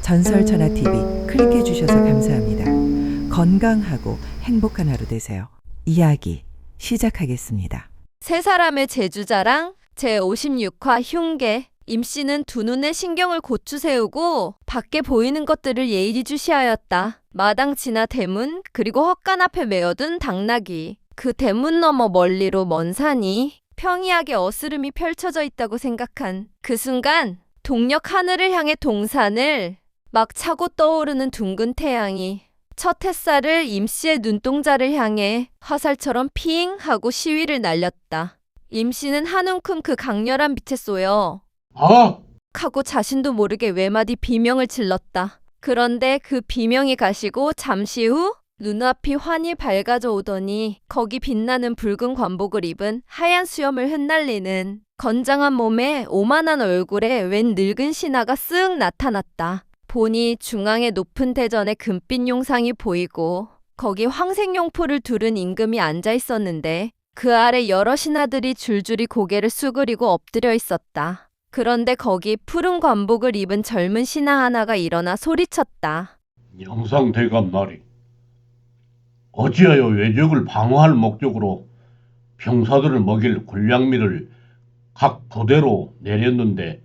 전설천하TV 클릭해 주셔서 감사합니다. 건강하고 행복한 하루 되세요. 이야기 시작하겠습니다. 세 사람의 제주자랑 제56화 흉계. 임씨는 두 눈에 신경을 고추 세우고 밖에 보이는 것들을 예의주시하였다. 마당 지나 대문 그리고 헛간 앞에 메어둔 당나귀. 그 대문 너머 멀리로 먼 산이 평이하게 어스름이 펼쳐져 있다고 생각한 그 순간 동력 하늘을 향해 동산을 막 차고 떠오르는 둥근 태양이 첫 햇살을 임씨의 눈동자를 향해 화살처럼 핑 하고 시위를 날렸다. 임씨는 한 움큼 그 강렬한 빛에 쏘여 하고 자신도 모르게 외마디 비명을 질렀다. 그런데 그 비명이 가시고 잠시 후 눈앞이 환히 밝아져 오더니 거기 빛나는 붉은 관복을 입은 하얀 수염을 흩날리는 건장한 몸에 오만한 얼굴에 웬 늙은 신하가 쓱 나타났다. 보니 중앙의 높은 대전에 금빛 용상이 보이고 거기 황색용포를 두른 임금이 앉아 있었는데 그 아래 여러 신하들이 줄줄이 고개를 수그리고 엎드려 있었다. 그런데 거기 푸른 관복을 입은 젊은 신하 하나가 일어나 소리쳤다. 영상대감 나리, 어찌하여 외적을 방어할 목적으로 병사들을 먹일 군량미를 각 부대로 내렸는데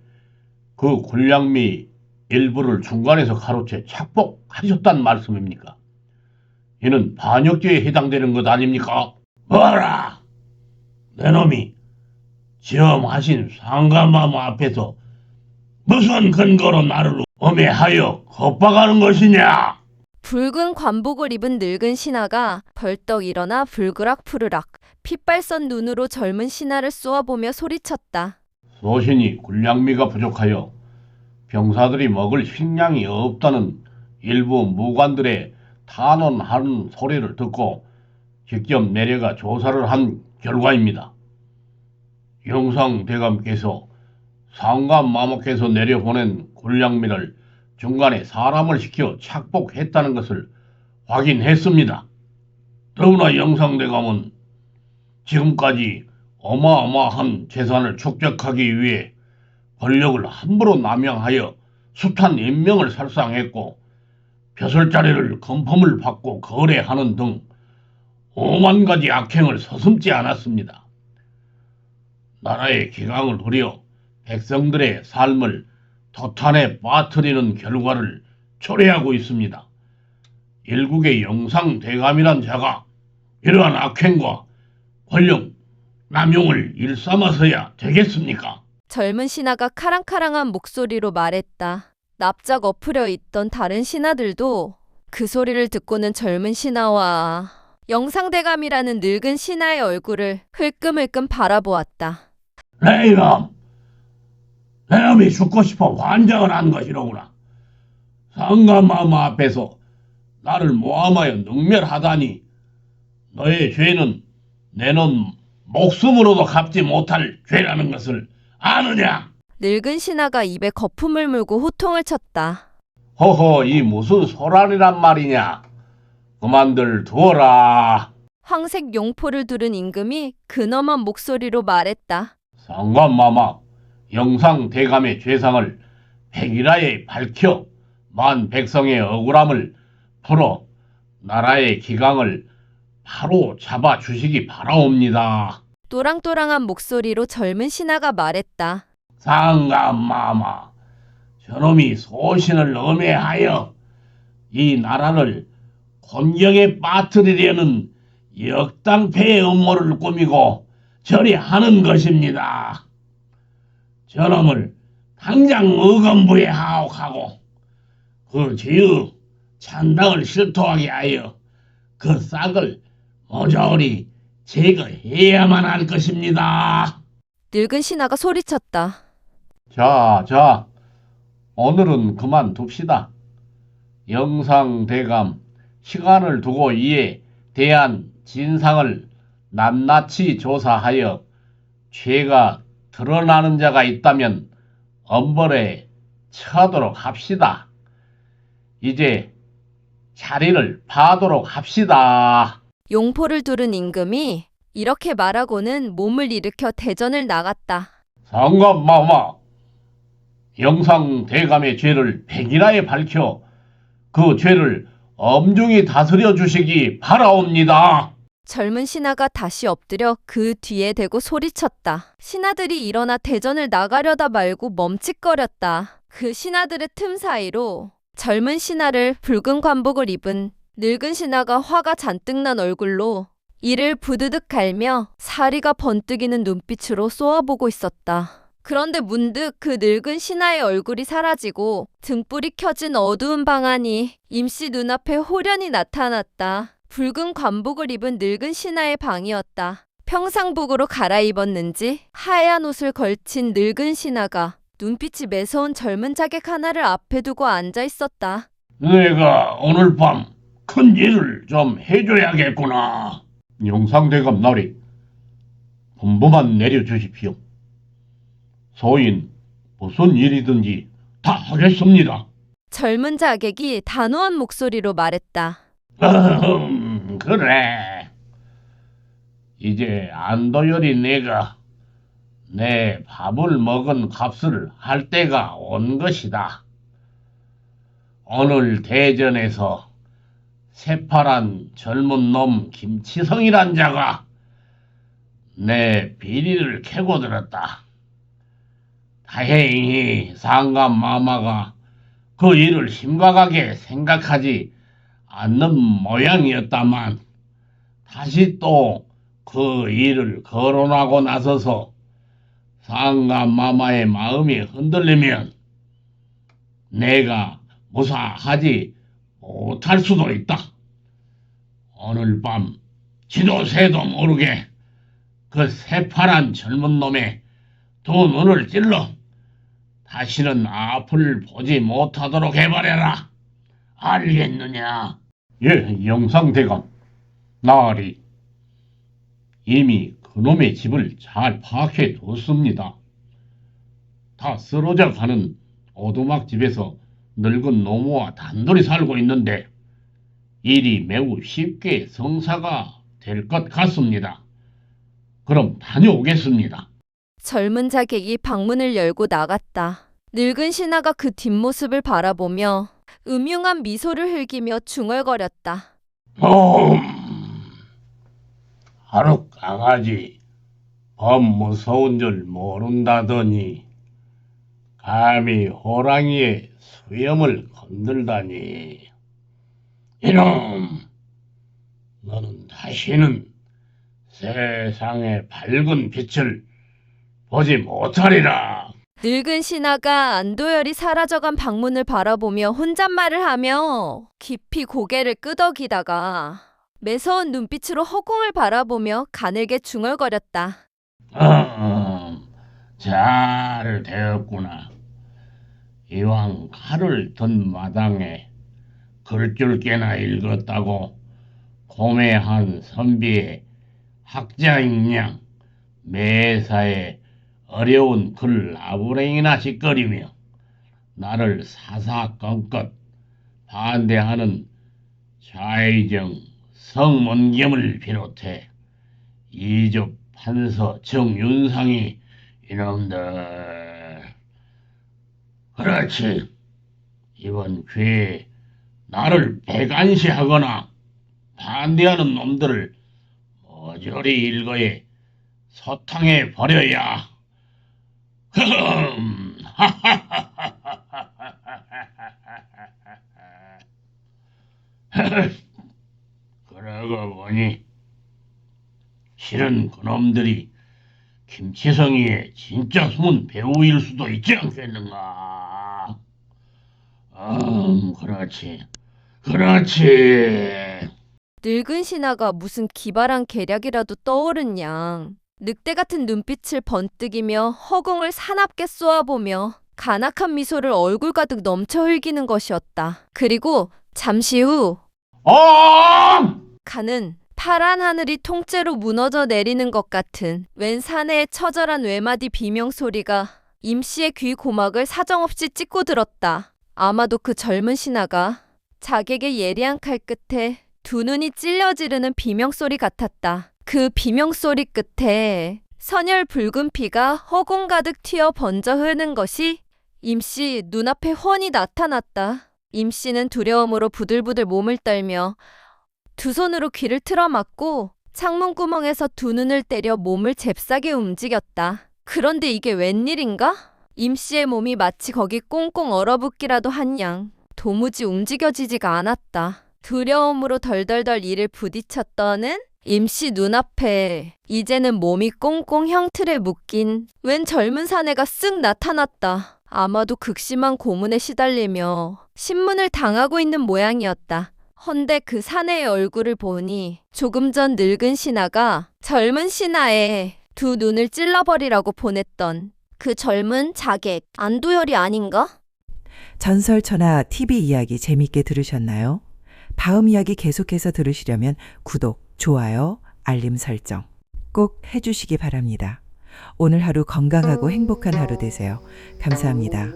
그 군량미 일부를 중간에서 가로채 착복하셨단 말씀입니까? 이는 반역죄에 해당되는 것 아닙니까? 뭐라! 내 놈이 지엄하신 상감마마 앞에서 무슨 근거로 나를 엄해하여 겁박하는 것이냐? 붉은 관복을 입은 늙은 신하가 벌떡 일어나 불그락푸르락 핏발선 눈으로 젊은 신하를 쏘아보며 소리쳤다. 소신이 군량미가 부족하여 병사들이 먹을 식량이 없다는 일부 무관들의 탄원하는 소리를 듣고 직접 내려가 조사를 한 결과입니다. 영상대감께서 상감마마께서 내려보낸 군량미를 중간에 사람을 시켜 착복했다는 것을 확인했습니다. 더구나 영상대감은 지금까지 어마어마한 재산을 축적하기 위해 권력을 함부로 남용하여 숱한 인명을 살상했고 벼슬자리를 금품을 받고 거래하는 등 오만 가지 악행을 서슴지 않았습니다. 나라의 기강을 흐려 백성들의 삶을 도탄에 빠뜨리는 결과를 초래하고 있습니다. 일국의 영상대감이란 자가 이러한 악행과 권력 남용을 일삼아서야 되겠습니까? 젊은 신하가 카랑카랑한 목소리로 말했다. 납작 엎으려 있던 다른 신하들도 그 소리를 듣고는 젊은 신하와 영상대감이라는 늙은 신하의 얼굴을 흘끔흘끔 바라보았다. 내 놈이 죽고 싶어 환장을 한 것이로구나. 상감마마 앞에서 나를 모함하여 능멸하다니 너의 죄는 내 놈 목숨으로도 갚지 못할 죄라는 것을 아느냐? 늙은 신하가 입에 거품을 물고 호통을 쳤다. 허허, 이 무슨 소란이란 말이냐? 그만들 두어라. 황색 용포를 두른 임금이 근엄한 목소리로 말했다. 상감마마, 영상대감의 죄상을 백일하에 밝혀 만 백성의 억울함을 풀어 나라의 기강을 바로 잡아주시기 바라옵니다. 또랑또랑한 목소리로 젊은 신하가 말했다. 상감마마, 저놈이 소신을 엄해하여 이 나라를 곤경에 빠뜨리려는 역당패의 음모를 꾸미고 저리 하는 것입니다. 저놈을 당장 의검부에 하옥하고 그 죄의 찬당을 실토하게 하여 그 싹을 모조리 제거해야만 할 것입니다. 늙은 신하가 소리쳤다. 자, 오늘은 그만둡시다. 영상대감, 시간을 두고 이에 대한 진상을 낱낱이 조사하여 죄가 드러나는 자가 있다면 엄벌에 처하도록 합시다. 이제 자리를 파도록 합시다. 용포를 두른 임금이 이렇게 말하고는 몸을 일으켜 대전을 나갔다. 상감마마, 영상 대감의 죄를 백일하에 밝혀 그 죄를 엄중히 다스려 주시기 바라옵니다. 젊은 신하가 다시 엎드려 그 뒤에 대고 소리쳤다. 신하들이 일어나 대전을 나가려다 말고 멈칫거렸다. 그 신하들의 틈 사이로 젊은 신하를 붉은 관복을 입은 늙은 신하가 화가 잔뜩 난 얼굴로 이를 부드득 갈며 사리가 번뜩이는 눈빛으로 쏘아보고 있었다. 그런데 문득 그 늙은 신하의 얼굴이 사라지고 등불이 켜진 어두운 방 안이 임씨 눈앞에 호련히 나타났다. 붉은 관복을 입은 늙은 신하의 방이었다. 평상복으로 갈아입었는지 하얀 옷을 걸친 늙은 신하가 눈빛이 매서운 젊은 자객 하나를 앞에 두고 앉아 있었다. 내가 오늘 밤 큰 일을 좀 해줘야겠구나. 영상대감 나리, 분부만 내려주십시오. 소인 무슨 일이든지 다 하겠습니다. 젊은 자객이 단호한 목소리로 말했다. 그래. 이제 안도열이 내가 내 밥을 먹은 값을 할 때가 온 것이다. 오늘 대전에서 새파란 젊은 놈 김치성이란 자가 내 비리를 캐고 들었다. 다행히 상감 마마가 그 일을 심각하게 생각하지 않는 모양이었다만 다시 또 그 일을 거론하고 나서서 상감 마마의 마음이 흔들리면 내가 무사하지 못할 수도 있다. 오늘 밤 지도 새도 모르게 그 새파란 젊은 놈의 두 눈을 찔러 다시는 앞을 보지 못하도록 해버려라. 알겠느냐? 예, 영상대감. 나으리 이미 그놈의 집을 잘 파악해 뒀습니다. 다 쓰러져 가는 오두막 집에서 늙은 노모와 단둘이 살고 있는데 일이 매우 쉽게 성사가 될 것 같습니다. 그럼 다녀오겠습니다. 젊은 자객이 방문을 열고 나갔다. 늙은 신하가 그 뒷모습을 바라보며 음흉한 미소를 흘기며 중얼거렸다. 하루 강아지 범 무서운 줄 모른다더니 감히 호랑이의 수염을 건들다니. 이놈, 너는 다시는 세상의 밝은 빛을 보지 못하리라. 늙은 신하가 안도열이 사라져간 방문을 바라보며 혼잣말을 하며 깊이 고개를 끄덕이다가 매서운 눈빛으로 허공을 바라보며 가늘게 중얼거렸다. 잘 되었구나. 이왕 칼을 든 마당에 글줄 깨나 읽었다고 고매한 선비의 학자인 양 매사에 어려운 글 아부랭이나 짓거리며 나를 사사건건 반대하는 좌의정 성문겸을 비롯해 이조 판서 정윤상이 이놈들. 그렇지. 이번 기회에 나를 배관시하거나 반대하는 놈들을 모조리 일거에 소탕해 버려야. 그러고 보니 실은 그놈들이 김치성이의 진짜 숨은 배우일 수도 있지 않겠는가? 그렇지. 그렇지. 늙은 신하가 무슨 기발한 계략이라도 떠오른 양 늑대 같은 눈빛을 번뜩이며 허공을 사납게 쏘아보며 간악한 미소를 얼굴 가득 넘쳐 흘기는 것이었다. 그리고 잠시 후 가는 파란 하늘이 통째로 무너져 내리는 것 같은 웬 사내의 처절한 외마디 비명소리가 임씨의 귀 고막을 사정없이 찢고 들었다. 아마도 그 젊은 신하가 자객의 예리한 칼 끝에 두 눈이 찔려 지르는 비명소리 같았다. 그 비명소리 끝에 선혈 붉은 피가 허공 가득 튀어 번져 흐르는 것이 임씨 눈앞에 훤히 나타났다. 임씨는 두려움으로 부들부들 몸을 떨며 두 손으로 귀를 틀어막고 창문 구멍에서 두 눈을 때려 몸을 잽싸게 움직였다. 그런데 이게 웬일인가? 임씨의 몸이 마치 거기 꽁꽁 얼어붙기라도 한 양 도무지 움직여지지가 않았다. 두려움으로 덜덜덜 이를 부딪혔더는 임씨 눈앞에 이제는 몸이 꽁꽁 형틀에 묶인 웬 젊은 사내가 쓱 나타났다. 아마도 극심한 고문에 시달리며 신문을 당하고 있는 모양이었다. 헌데 그 사내의 얼굴을 보니 조금 전 늙은 신하가 젊은 신하의 두 눈을 찔러버리라고 보냈던 그 젊은 자객 안도열이 아닌가? 전설천하 TV 이야기 재밌게 들으셨나요? 다음 이야기 계속해서 들으시려면 구독, 좋아요, 알림 설정 꼭 해주시기 바랍니다. 오늘 하루 건강하고 행복한 하루 되세요. 감사합니다.